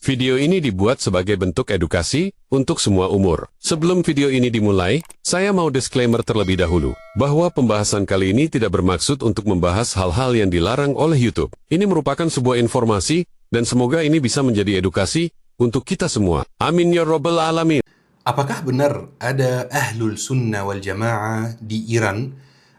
Video ini dibuat sebagai bentuk edukasi untuk semua umur. Sebelum video ini dimulai, saya mau disclaimer terlebih dahulu, bahwa pembahasan kali ini tidak bermaksud untuk membahas hal-hal yang dilarang oleh YouTube. Ini merupakan sebuah informasi, dan semoga ini bisa menjadi edukasi untuk kita semua. Amin ya Rabbal Alamin. Apakah benar ada Ahlul Sunnah wal Jamaah di Iran?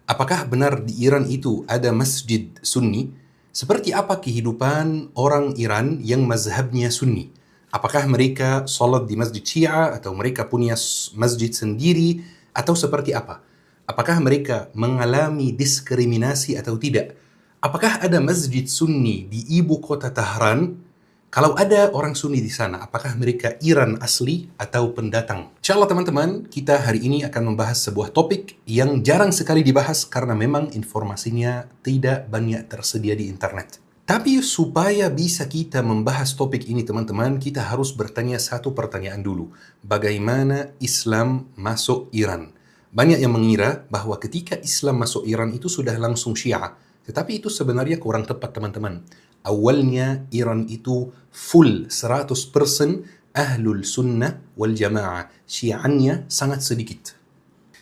Apakah benar di Iran itu ada masjid Sunni? Seperti apa kehidupan orang Iran yang mazhabnya Sunni? Apakah mereka salat di masjid Syiah atau mereka punya masjid sendiri atau seperti apa? Apakah mereka mengalami diskriminasi atau tidak? Apakah ada masjid Sunni di ibu kota Tehran? Kalau ada orang Sunni di sana, apakah mereka Iran asli atau pendatang? Insyaallah teman-teman, kita hari ini akan membahas sebuah topik yang jarang sekali dibahas karena memang informasinya tidak banyak tersedia di internet. Tapi supaya bisa kita membahas topik ini teman-teman, kita harus bertanya satu pertanyaan dulu. Bagaimana Islam masuk Iran? Banyak yang mengira bahwa ketika Islam masuk Iran itu sudah langsung Syiah. Tetapi itu sebenarnya kurang tepat teman-teman. Awalnya Iran itu full 100% Ahlul Sunnah wal Jamaah. Syiahnya sangat sedikit.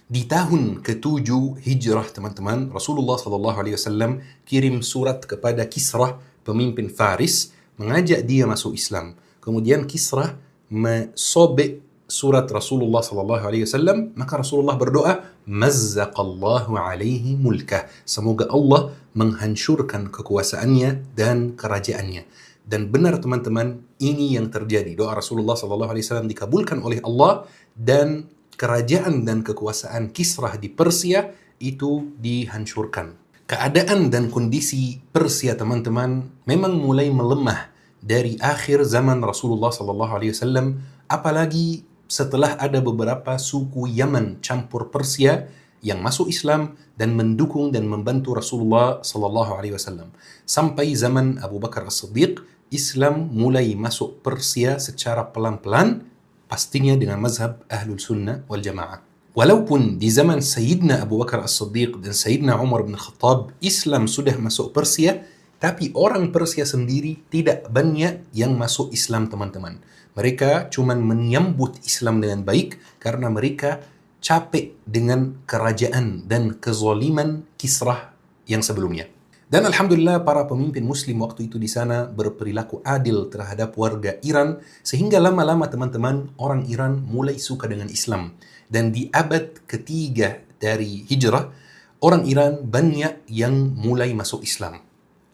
Di tahun ke-7 Hijrah teman-teman, Rasulullah SAW kirim surat kepada Kisrah, pemimpin Faris, mengajak dia masuk Islam. Kemudian Kisrah mesobek surat Rasulullah SAW, maka Rasulullah berdoa, Mazzaqallahu alaihi mulkah. Semoga Allah menghancurkan kekuasaannya dan kerajaannya. Dan benar teman-teman, ini yang terjadi. Doa Rasulullah SAW dikabulkan oleh Allah dan kerajaan dan kekuasaan Kisrah di Persia itu dihancurkan. Keadaan dan kondisi Persia teman-teman memang mulai melemah dari akhir zaman Rasulullah SAW, apalagi setelah ada beberapa suku Yaman campur Persia yang masuk Islam dan mendukung dan membantu Rasulullah SAW. Sampai zaman Abu Bakar As-Siddiq, Islam mulai masuk Persia secara pelan-pelan, pastinya dengan mazhab Ahlul Sunnah wal Jamaah. Walaupun di zaman Sayyidina Abu Bakar As-Siddiq dan Sayyidina Umar bin Khattab, Islam sudah masuk Persia, tapi orang Persia sendiri tidak banyak yang masuk Islam teman-teman. Mereka cuma menyambut Islam dengan baik karena mereka capek dengan kerajaan dan kezaliman Kisrah yang sebelumnya. Dan alhamdulillah para pemimpin muslim waktu itu di sana berperilaku adil terhadap warga Iran sehingga lama-lama teman-teman orang Iran mulai suka dengan Islam. Dan di abad ketiga dari Hijrah, orang Iran banyak yang mulai masuk Islam.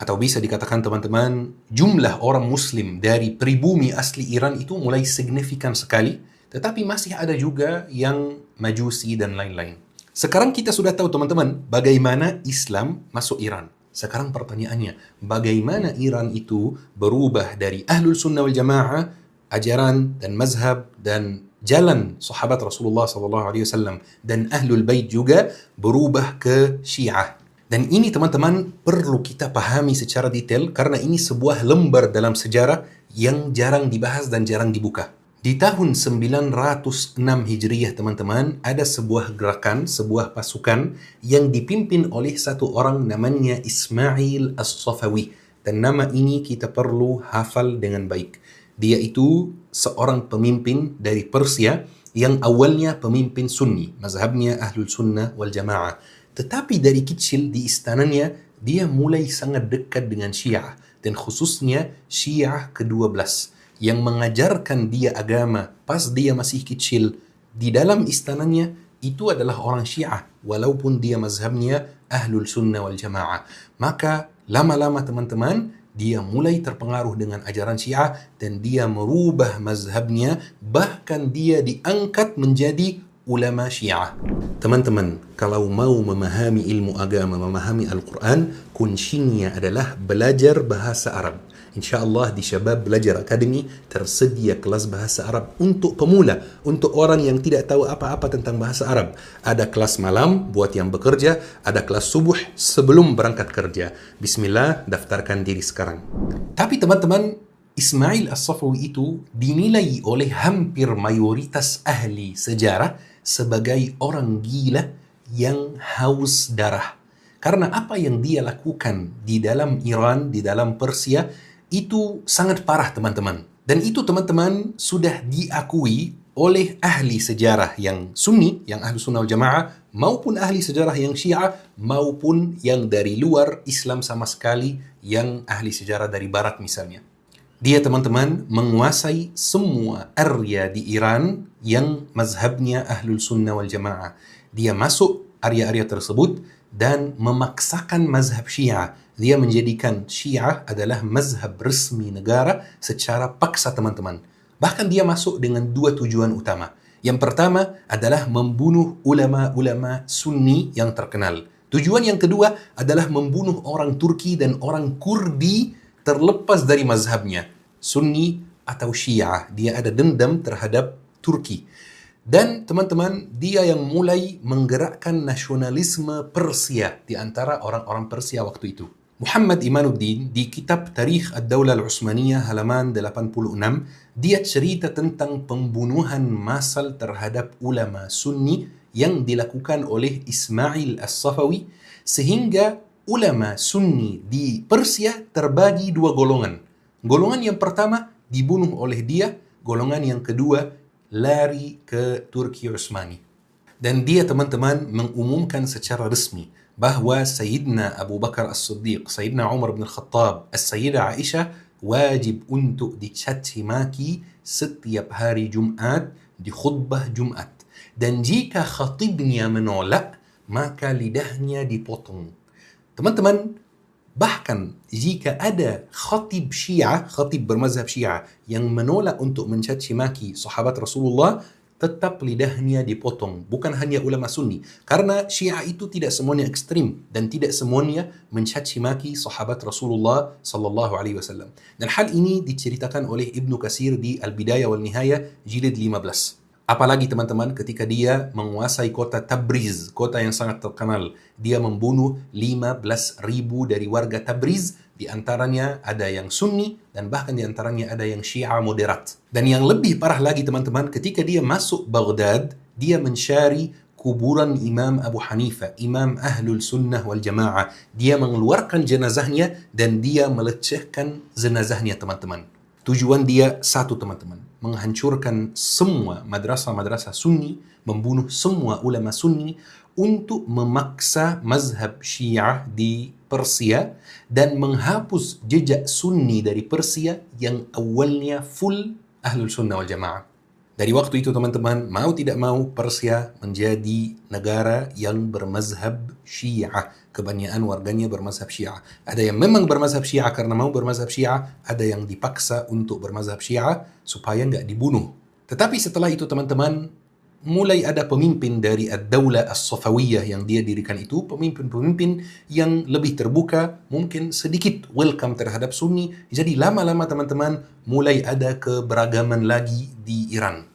Atau bisa dikatakan teman-teman, jumlah orang muslim dari pribumi asli Iran itu mulai signifikan sekali, tetapi masih ada juga yang majusi dan lain-lain. Sekarang kita sudah tahu teman-teman, bagaimana Islam masuk Iran. Sekarang pertanyaannya, bagaimana Iran itu berubah dari Ahlul Sunnah wal Jamaah, ajaran dan mazhab dan jalan sahabat Rasulullah SAW dan Ahlul Bait juga berubah ke Syiah. Dan ini teman-teman perlu kita pahami secara detail karena ini sebuah lembar dalam sejarah yang jarang dibahas dan jarang dibuka. Di tahun 906 Hijriyah teman-teman, ada sebuah gerakan, sebuah pasukan yang dipimpin oleh satu orang namanya Ismail As-Safawi. Dan nama ini kita perlu hafal dengan baik. Dia itu seorang pemimpin dari Persia yang awalnya pemimpin Sunni, mazhabnya Ahlul Sunnah wal Jamaah. Tetapi dari kecil di istananya, dia mulai sangat dekat dengan Syiah. Dan khususnya Syiah ke-12 yang mengajarkan dia agama pas dia masih kecil. Di dalam istananya itu adalah orang Syiah, walaupun dia mazhabnya Ahlul Sunnah wal Jamaah. Maka lama-lama teman-teman, dia mulai terpengaruh dengan ajaran Syiah dan dia merubah mazhabnya, bahkan dia diangkat menjadi ulama Syiah. Teman-teman, kalau mau memahami ilmu agama, memahami Al-Quran, kuncinya adalah belajar bahasa Arab. InsyaAllah di Syabab Belajar Academy tersedia kelas bahasa Arab untuk pemula, untuk orang yang tidak tahu apa-apa tentang bahasa Arab. Ada kelas malam buat yang bekerja, ada kelas subuh sebelum berangkat kerja. Bismillah, daftarkan diri sekarang. Tapi teman-teman, Ismail As-Safawi itu dinilai oleh hampir mayoritas ahli sejarah sebagai orang gila yang haus darah. Karena apa yang dia lakukan di dalam Iran, di dalam Persia, itu sangat parah teman-teman. Dan itu teman-teman sudah diakui oleh ahli sejarah yang Sunni, yang Ahlu Sunnah wal Jamaah, maupun ahli sejarah yang Syiah, maupun yang dari luar Islam sama sekali, yang ahli sejarah dari Barat misalnya. Dia teman-teman menguasai semua area di Iran yang mazhabnya Ahlul Sunnah wal Jamaah. Dia masuk area-area tersebut dan memaksakan mazhab Syiah. Dia menjadikan Syiah adalah mazhab resmi negara secara paksa teman-teman. Bahkan dia masuk dengan dua tujuan utama. Yang pertama adalah membunuh ulama-ulama Sunni yang terkenal. Tujuan yang kedua adalah membunuh orang Turki dan orang Kurdi terlepas dari mazhabnya, Sunni atau Syiah. Dia ada dendam terhadap Turki. Dan teman-teman, dia yang mulai menggerakkan nasionalisme Persia di antara orang-orang Persia waktu itu. Muhammad Imanuddin di kitab Tarikh Ad-Daulah Al-Utsmaniyah halaman 86, dia cerita tentang pembunuhan massal terhadap ulama Sunni yang dilakukan oleh Ismail As-Safawi, sehingga ulama Sunni di Persia terbagi dua golongan. Golongan yang pertama dibunuh oleh dia, golongan yang kedua lari ke Turki Utsmani. Dan dia teman-teman mengumumkan secara resmi bahwa Sayyidina Abu Bakar As-Siddiq, Sayyidina Umar bin Khattab, As-Sayyidah Aisyah wajib untuk dicaci maki setiap hari Jumat di khutbah Jumat. Dan jika khatibnya menolak, maka lidahnya dipotong. Teman-teman, bahkan jika ada khatib Syiah, khatib bermazhab Syiah yang menolak untuk mencaci maki sahabat Rasulullah, tetap lidahnya dipotong. Bukan hanya ulama Sunni. Karena Syiah itu tidak semuanya ekstrim dan tidak semuanya mencaci maki sahabat Rasulullah sallallahu alaihi wasallam. Dan hal ini diceritakan oleh Ibnu Katsir di Al-Bidayah wal Nihayah jilid 15. Apalagi teman-teman ketika dia menguasai kota Tabriz, kota yang sangat terkenal. Dia membunuh 15.000 dari warga Tabriz, di antaranya ada yang Sunni dan bahkan di antaranya ada yang Syiah moderat. Dan yang lebih parah lagi teman-teman, ketika dia masuk Baghdad, dia mencari kuburan Imam Abu Hanifah, Imam Ahlul Sunnah wal Jamaah. Dia mengeluarkan jenazahnya dan dia melecehkan jenazahnya teman-teman. Tujuan dia satu teman-teman, menghancurkan semua madrasah-madrasah Sunni, membunuh semua ulama Sunni untuk memaksa mazhab Syiah di Persia dan menghapus jejak Sunni dari Persia yang awalnya full Ahlul Sunnah wal Jamaah. Dari waktu itu teman-teman, mau tidak mau Persia menjadi negara yang bermazhab Syiah. Kebanyakan warganya bermazhab Syiah. Ada yang memang bermazhab Syiah karena mau bermazhab Syiah, ada yang dipaksa untuk bermazhab Syiah supaya nggak dibunuh. Tetapi setelah itu teman-teman, mulai ada pemimpin dari Ad-Daulah As-Safawiyah yang dia dirikan itu, pemimpin-pemimpin yang lebih terbuka, mungkin sedikit welcome terhadap Sunni. Jadi lama-lama teman-teman mulai ada keberagaman lagi di Iran.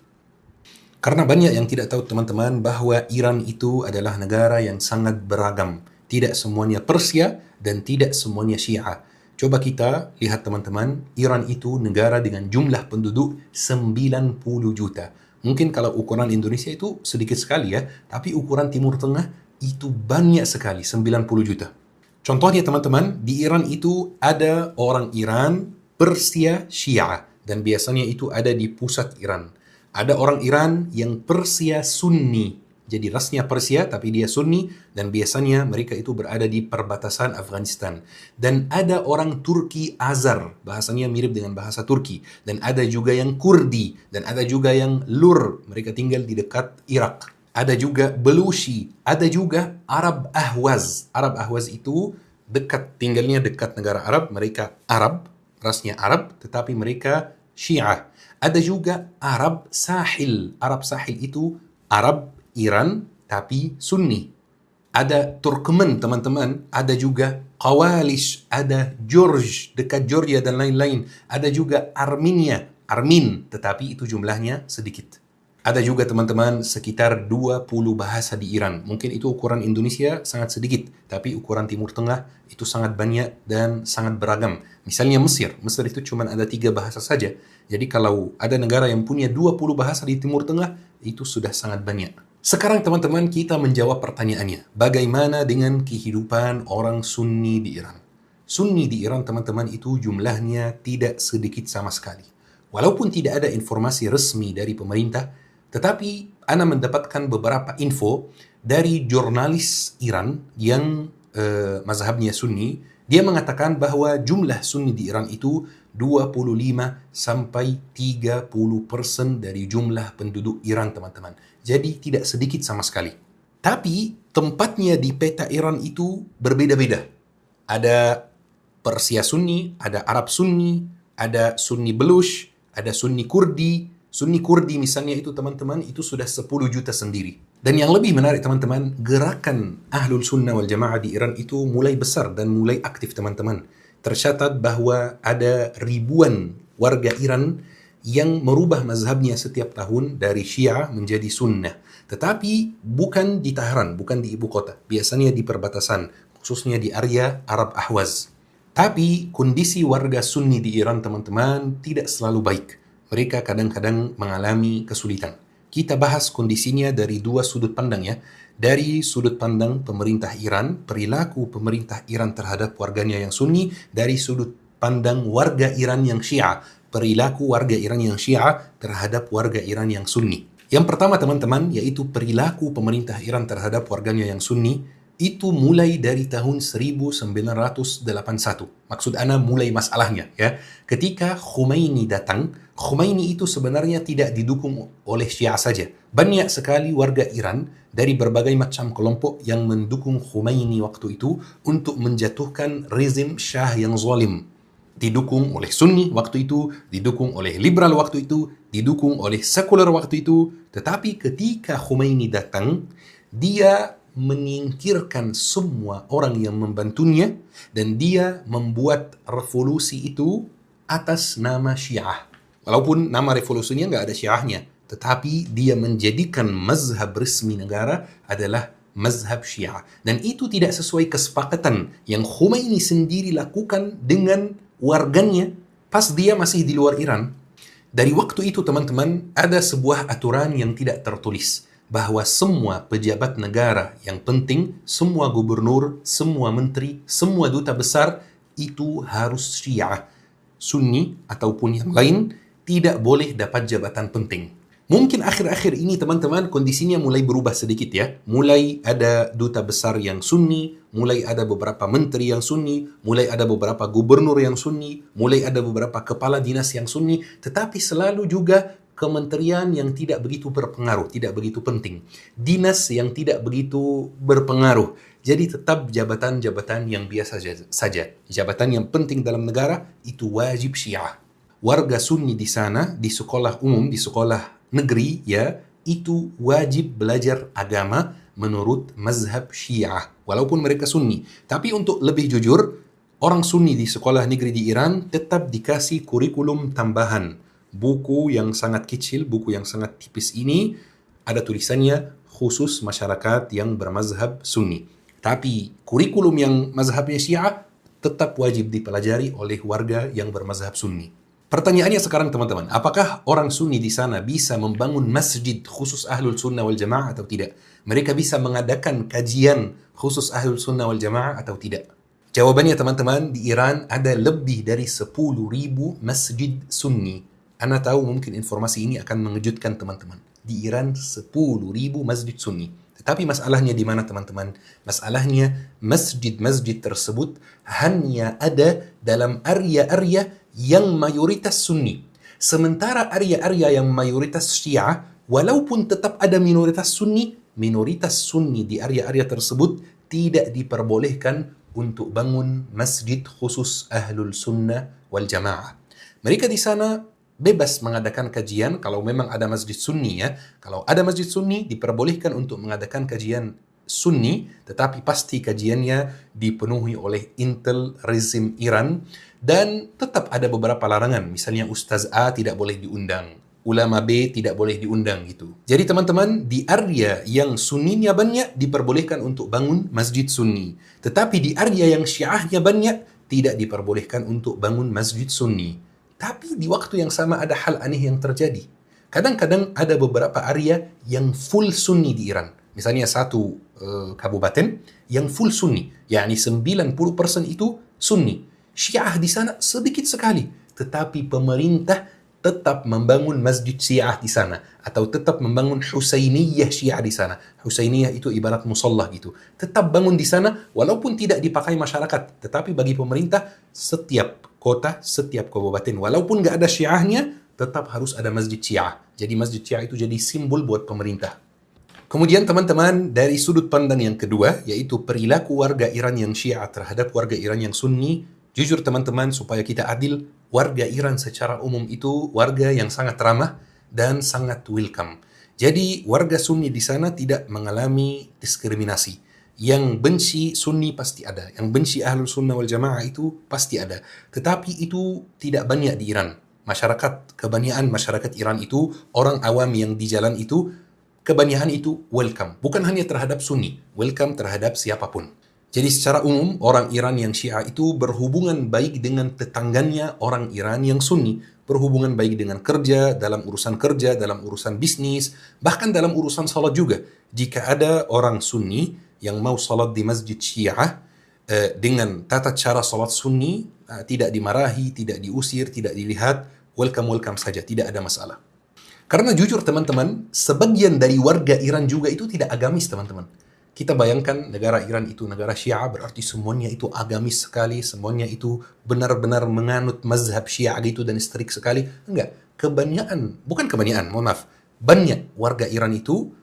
Karena banyak yang tidak tahu teman-teman bahwa Iran itu adalah negara yang sangat beragam. Tidak semuanya Persia dan tidak semuanya Syiah. Coba kita lihat teman-teman, Iran itu negara dengan jumlah penduduk 90 juta. Mungkin kalau ukuran Indonesia itu sedikit sekali ya, tapi ukuran Timur Tengah itu banyak sekali, 90 juta. Contohnya teman-teman, di Iran itu ada orang Iran, Persia, Syiah. Dan biasanya itu ada di pusat Iran. Ada orang Iran yang Persia Sunni. Jadi rasnya Persia tapi dia Sunni dan biasanya mereka itu berada di perbatasan Afghanistan. Dan ada orang Turki Azar, bahasanya mirip dengan bahasa Turki. Dan ada juga yang Kurdi dan ada juga yang Lur, mereka tinggal di dekat Irak. Ada juga Belushi, ada juga Arab Ahwaz. Arab Ahwaz itu tinggalnya dekat negara Arab, mereka Arab, rasnya Arab tetapi mereka Syiah. Ada juga Arab Sahil. Arab Sahil itu Arab Iran tapi Sunni. Ada Turkmen teman-teman, ada juga Qawalish, ada George dekat Georgia dan lain-lain. Ada juga Armenia, Armin, tetapi itu jumlahnya sedikit. Ada juga teman-teman sekitar 20 bahasa di Iran. Mungkin itu ukuran Indonesia sangat sedikit, tapi ukuran Timur Tengah itu sangat banyak dan sangat beragam. Misalnya Mesir itu cuma ada 3 bahasa saja. Jadi kalau ada negara yang punya 20 bahasa di Timur Tengah, itu sudah sangat banyak. Sekarang teman-teman kita menjawab pertanyaannya. Bagaimana dengan kehidupan orang Sunni di Iran? Sunni di Iran teman-teman itu jumlahnya tidak sedikit sama sekali. Walaupun tidak ada informasi resmi dari pemerintah, tetapi Ana mendapatkan beberapa info dari jurnalis Iran yang mazhabnya Sunni. Dia mengatakan bahwa jumlah Sunni di Iran itu 25 sampai 30% dari jumlah penduduk Iran, teman-teman. Jadi tidak sedikit sama sekali. Tapi tempatnya di peta Iran itu berbeda-beda. Ada Persia Sunni, ada Arab Sunni, ada Sunni Belush, ada Sunni Kurdi. Sunni Kurdi misalnya itu, teman-teman, itu sudah 10 juta sendiri. Dan yang lebih menarik, teman-teman, gerakan Ahlul Sunnah wal Jamaah di Iran itu mulai besar dan mulai aktif, teman-teman. Tercatat bahwa ada ribuan warga Iran yang merubah mazhabnya setiap tahun dari Syiah menjadi Sunnah. Tetapi bukan di Tehran, bukan di ibu kota. Biasanya di perbatasan, khususnya di area Arab Ahwaz. Tapi kondisi warga Sunni di Iran, teman-teman, tidak selalu baik. Mereka kadang-kadang mengalami kesulitan. Kita bahas kondisinya dari dua sudut pandang ya. Dari sudut pandang pemerintah Iran, perilaku pemerintah Iran terhadap warganya yang Sunni. Dari sudut pandang warga Iran yang Syiah, perilaku warga Iran yang Syiah terhadap warga Iran yang Sunni. Yang pertama, teman-teman, yaitu perilaku pemerintah Iran terhadap warganya yang Sunni. Itu mulai dari tahun 1981. Maksud Ana mulai masalahnya ya. Ketika Khomeini datang, Khomeini itu sebenarnya tidak didukung oleh Syiah saja. Banyak sekali warga Iran dari berbagai macam kelompok yang mendukung Khomeini waktu itu untuk menjatuhkan rezim Syah yang zalim. Didukung oleh Sunni waktu itu, didukung oleh liberal waktu itu, didukung oleh sekuler waktu itu. Tetapi ketika Khomeini datang, dia menyingkirkan semua orang yang membantunya dan dia membuat revolusi itu atas nama Syiah. Walaupun nama revolusinya nggak ada Syiahnya, tetapi dia menjadikan mazhab resmi negara adalah mazhab Syiah. Dan itu tidak sesuai kesepakatan yang Khomeini sendiri lakukan dengan warganya pas dia masih di luar Iran. Dari waktu itu, teman-teman, ada sebuah aturan yang tidak tertulis bahwa semua pejabat negara yang penting, semua gubernur, semua menteri, semua duta besar itu harus Syiah. Sunni ataupun yang lain tidak boleh dapat jabatan penting. Mungkin akhir-akhir ini, teman-teman, kondisinya mulai berubah sedikit ya. Mulai ada duta besar yang Sunni, mulai ada beberapa menteri yang Sunni, mulai ada beberapa gubernur yang Sunni, mulai ada beberapa kepala dinas yang Sunni, tetapi selalu juga kementerian yang tidak begitu berpengaruh, tidak begitu penting. Dinas yang tidak begitu berpengaruh. Jadi tetap jabatan-jabatan yang biasa saja. Jabatan yang penting dalam negara itu wajib Syiah. Warga Sunni di sana, di sekolah umum, di sekolah negeri, ya, itu wajib belajar agama menurut mazhab Syiah. Walaupun mereka Sunni. Tapi untuk lebih jujur, orang Sunni di sekolah negeri di Iran tetap dikasih kurikulum tambahan. Buku yang sangat kecil, buku yang sangat tipis ini ada tulisannya khusus masyarakat yang bermazhab Sunni. Tapi kurikulum yang mazhabnya Syiah tetap wajib dipelajari oleh warga yang bermazhab Sunni. Pertanyaannya sekarang, teman-teman, apakah orang Sunni di sana bisa membangun masjid khusus Ahlul Sunnah wal Jamaah atau tidak? Mereka bisa mengadakan kajian khusus Ahlul Sunnah wal Jamaah atau tidak? Jawabannya, teman-teman, di Iran ada lebih dari 10.000 masjid Sunni. Anda tahu mungkin informasi ini akan mengejutkan teman-teman. Di Iran 10.000 masjid Sunni. Tetapi masalahnya di mana, teman-teman? Masalahnya masjid-masjid tersebut hanya ada dalam area-area yang mayoritas Sunni. Sementara area-area yang mayoritas Syiah, walaupun tetap ada minoritas Sunni di area-area tersebut tidak diperbolehkan untuk bangun masjid khusus Ahlul Sunnah wal Jamaah. Mereka di sana bebas mengadakan kajian kalau memang ada masjid Sunni ya. Kalau ada masjid Sunni diperbolehkan untuk mengadakan kajian Sunni, tetapi pasti kajiannya dipenuhi oleh intel rezim Iran dan tetap ada beberapa larangan. Misalnya Ustaz A tidak boleh diundang, ulama B tidak boleh diundang gitu. Jadi teman-teman, di area yang Sunninya banyak diperbolehkan untuk bangun masjid Sunni. Tetapi di area yang Syiahnya banyak tidak diperbolehkan untuk bangun masjid Sunni. Tapi di waktu yang sama ada hal aneh yang terjadi. Kadang-kadang ada beberapa area yang full Sunni di Iran. Misalnya satu kabupaten yang full Sunni. yakni 90% itu Sunni. Syiah di sana sedikit sekali. Tetapi pemerintah tetap membangun masjid Syiah di sana atau tetap membangun Husainiyah Syiah di sana. Husainiyah itu ibarat musallah gitu. Tetap bangun di sana walaupun tidak dipakai masyarakat, tetapi bagi pemerintah setiap kota, setiap kabupaten walaupun nggak ada Syiahnya tetap harus ada masjid Syiah. Jadi masjid Syiah itu jadi simbol buat pemerintah. Kemudian teman-teman, dari sudut pandang yang kedua, yaitu perilaku warga Iran yang Syiah terhadap warga Iran yang Sunni, jujur teman-teman, supaya kita adil, warga Iran secara umum itu warga yang sangat ramah dan sangat welcome. Jadi warga Sunni di sana tidak mengalami diskriminasi. Yang benci Sunni pasti ada, yang benci Ahlul Sunnah wal Jamaah itu pasti ada. Tetapi itu tidak banyak di Iran. Kebanyakan masyarakat Iran itu, orang awam yang di jalan itu, kebanyakan itu welcome. Bukan hanya terhadap Sunni, welcome terhadap siapapun. Jadi secara umum, orang Iran yang Syiah itu berhubungan baik dengan tetangganya orang Iran yang Sunni. Berhubungan baik dengan kerja, dalam urusan bisnis, bahkan dalam urusan salat juga. Jika ada orang Sunni yang mau salat di masjid Syiah, dengan tata cara salat Sunni, tidak dimarahi, tidak diusir, tidak dilihat, welcome saja, tidak ada masalah. Karena jujur teman-teman, sebagian dari warga Iran juga itu tidak agamis teman-teman. Kita bayangkan negara Iran itu negara Syiah, berarti semuanya itu agamis sekali, semuanya itu benar-benar menganut mazhab Syiah gitu dan strik sekali. Enggak, banyak warga Iran itu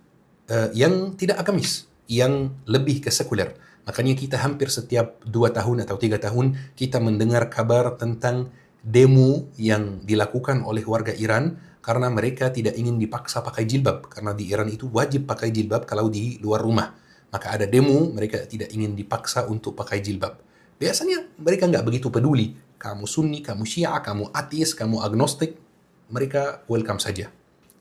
yang tidak agamis, yang lebih ke sekuler. Makanya kita hampir setiap 2 tahun atau 3 tahun kita mendengar kabar tentang demo yang dilakukan oleh warga Iran karena mereka tidak ingin dipaksa pakai jilbab. Karena di Iran itu wajib pakai jilbab kalau di luar rumah. Maka ada demo, mereka tidak ingin dipaksa untuk pakai jilbab. Biasanya mereka nggak begitu peduli. Kamu Sunni, kamu Syiah, kamu ateis, kamu agnostik, mereka welcome saja.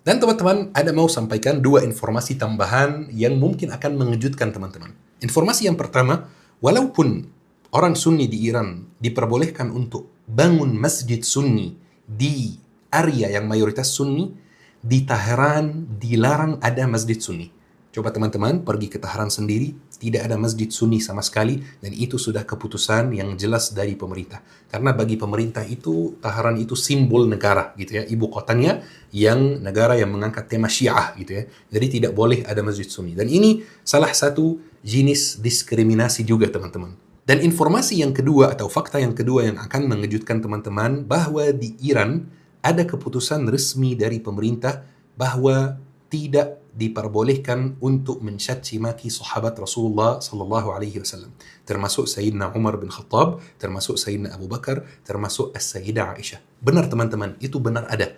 Dan teman-teman, ada mau sampaikan 2 informasi tambahan yang mungkin akan mengejutkan teman-teman. Informasi yang pertama, walaupun orang Sunni di Iran diperbolehkan untuk bangun masjid Sunni di area yang mayoritas Sunni, di Teheran dilarang ada masjid Sunni. Coba teman-teman pergi ke Teheran sendiri, tidak ada masjid Sunni sama sekali, dan itu sudah keputusan yang jelas dari pemerintah. Karena bagi pemerintah itu, Teheran itu simbol negara, gitu ya, ibu kotanya yang negara yang mengangkat tema Syiah, gitu ya. Jadi tidak boleh ada masjid Sunni. Dan ini salah satu jenis diskriminasi juga teman-teman. Dan informasi yang kedua atau fakta yang kedua yang akan mengejutkan teman-teman, bahwa di Iran ada keputusan resmi dari pemerintah bahwa tidak diperbolehkan untuk mencaci maki sahabat Rasulullah sallallahu alaihi wasallam, termasuk Sayyidina Umar bin Khattab, termasuk Sayyidina Abu Bakar, termasuk As-Sayyidah Aisyah. Benar teman-teman, itu benar ada.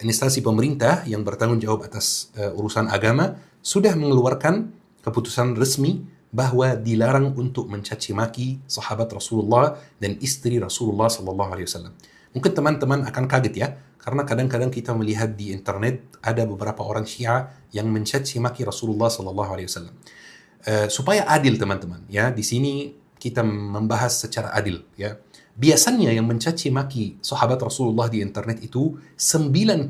Instansi pemerintah yang bertanggung jawab atas urusan agama sudah mengeluarkan keputusan resmi bahwa dilarang untuk mencaci maki sahabat Rasulullah dan istri Rasulullah sallallahu alaihi wasallam. Mungkin teman-teman akan kaget ya, karena kadang-kadang kita melihat di internet ada beberapa orang Syiah yang mencaci maki Rasulullah sallallahu alaihi wasallam. Supaya adil teman-teman, ya, di sini kita membahas secara adil, ya. Biasanya yang mencaci maki sahabat Rasulullah di internet itu 95%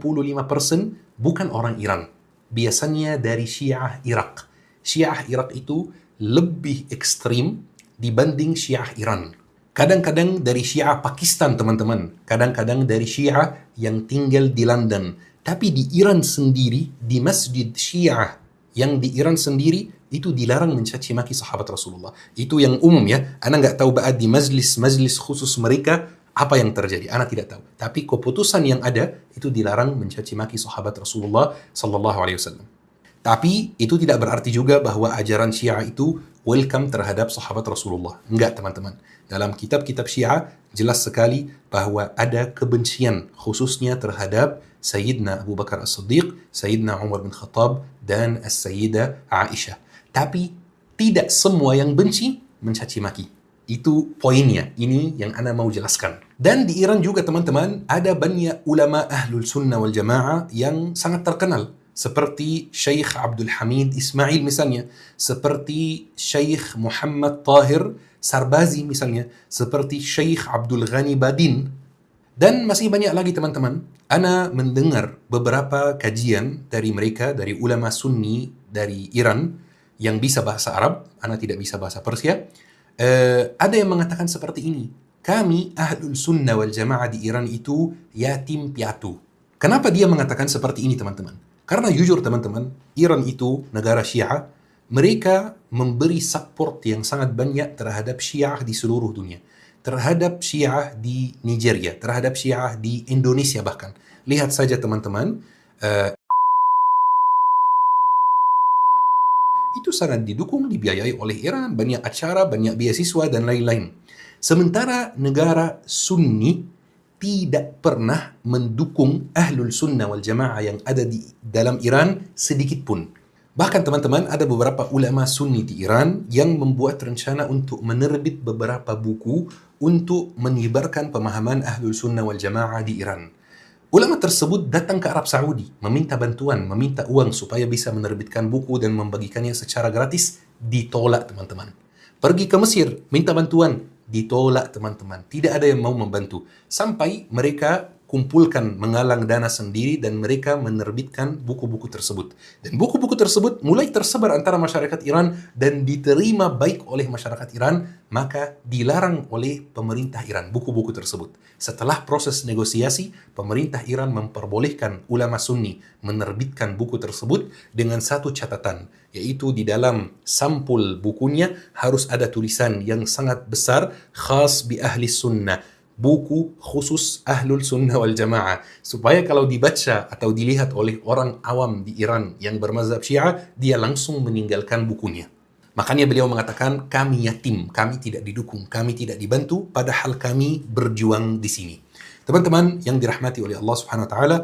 bukan orang Iran. Biasanya dari Syiah Irak. Syiah Irak itu lebih ekstrim dibanding Syiah Iran. Kadang-kadang dari Syiah Pakistan teman-teman, kadang-kadang dari Syiah yang tinggal di London. Tapi di Iran sendiri, di masjid Syiah yang di Iran sendiri, itu dilarang mencaci maki sahabat Rasulullah. Itu yang umum ya. Ana nggak tahu baat di majlis khusus mereka apa yang terjadi. Ana tidak tahu. Tapi keputusan yang ada itu dilarang mencaci maki sahabat Rasulullah sallallahu alaihi wasallam. Tapi itu tidak berarti juga bahwa ajaran Syiah itu welcome terhadap sahabat Rasulullah. Enggak teman-teman. Dalam kitab-kitab Syiah jelas sekali bahwa ada kebencian khususnya terhadap Sayyidina Abu Bakar As-Siddiq, Sayyidina Umar bin Khattab, dan As-Sayyidah Aisyah. Tapi tidak semua yang benci mencaci maki. Itu poinnya. Ini yang Ana mau jelaskan. Dan di Iran juga teman-teman ada banyak ulama Ahlul Sunnah wal Jamaah yang sangat terkenal. Seperti Syekh Abdul Hamid Ismail misalnya, seperti Syekh Muhammad Tahir Sarbazi misalnya, seperti Syekh Abdul Ghani Badin, dan masih banyak lagi teman-teman. Ana mendengar beberapa kajian dari mereka, dari ulama Sunni dari Iran yang bisa bahasa Arab, Ana tidak bisa bahasa Persia. Ada yang mengatakan seperti ini, kami Ahlul Sunnah wal Jamaah di Iran itu yatim piatu. Kenapa dia mengatakan seperti ini teman-teman? Karena jujur teman-teman, Iran itu negara Syiah, mereka memberi support yang sangat banyak terhadap Syiah di seluruh dunia. Terhadap Syiah di Nigeria, terhadap Syiah di Indonesia bahkan. Lihat saja teman-teman, itu sangat didukung, dibiayai oleh Iran, banyak acara, banyak beasiswa, dan lain-lain. Sementara negara Sunni tidak pernah mendukung Ahlul Sunnah wal Jamaah yang ada di dalam Iran sedikit pun. Bahkan teman-teman, ada beberapa ulama Sunni di Iran yang membuat rencana untuk menerbit beberapa buku untuk menyebarkan pemahaman Ahlul Sunnah wal Jamaah di Iran. Ulama tersebut datang ke Arab Saudi, meminta bantuan, meminta uang supaya bisa menerbitkan buku dan membagikannya secara gratis, ditolak teman-teman. Pergi ke Mesir, minta bantuan, ditolak teman-teman. Tidak ada yang mau membantu. Sampai mereka kumpulkan menggalang dana sendiri dan mereka menerbitkan buku-buku tersebut. Dan buku-buku tersebut mulai tersebar antara masyarakat Iran dan diterima baik oleh masyarakat Iran, maka dilarang oleh pemerintah Iran buku-buku tersebut. Setelah proses negosiasi, pemerintah Iran memperbolehkan ulama Sunni menerbitkan buku tersebut dengan satu catatan, yaitu di dalam sampul bukunya harus ada tulisan yang sangat besar, khas bi ahli sunnah, buku khusus Ahlul Sunnah wal Jamaah, supaya kalau dibaca atau dilihat oleh orang awam di Iran yang bermazhab Syiah, dia langsung meninggalkan bukunya. Makanya beliau mengatakan, kami yatim, kami tidak didukung, kami tidak dibantu, padahal kami berjuang di sini. Teman-teman yang dirahmati oleh Allah Subhanahu wa taala,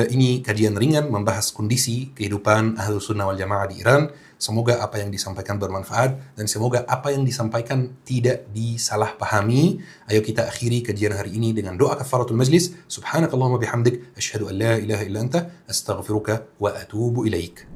ini kajian ringan membahas kondisi kehidupan Ahlus Sunnah wal Jamaah di Iran. Semoga apa yang disampaikan bermanfaat dan semoga apa yang disampaikan tidak disalahpahami. Ayo kita akhiri kajian hari ini dengan doa kafaratul majlis. Subhanakallahumma bihamdik, asyhadu an la ilaha illa anta, astaghfiruka wa atubu ilaik.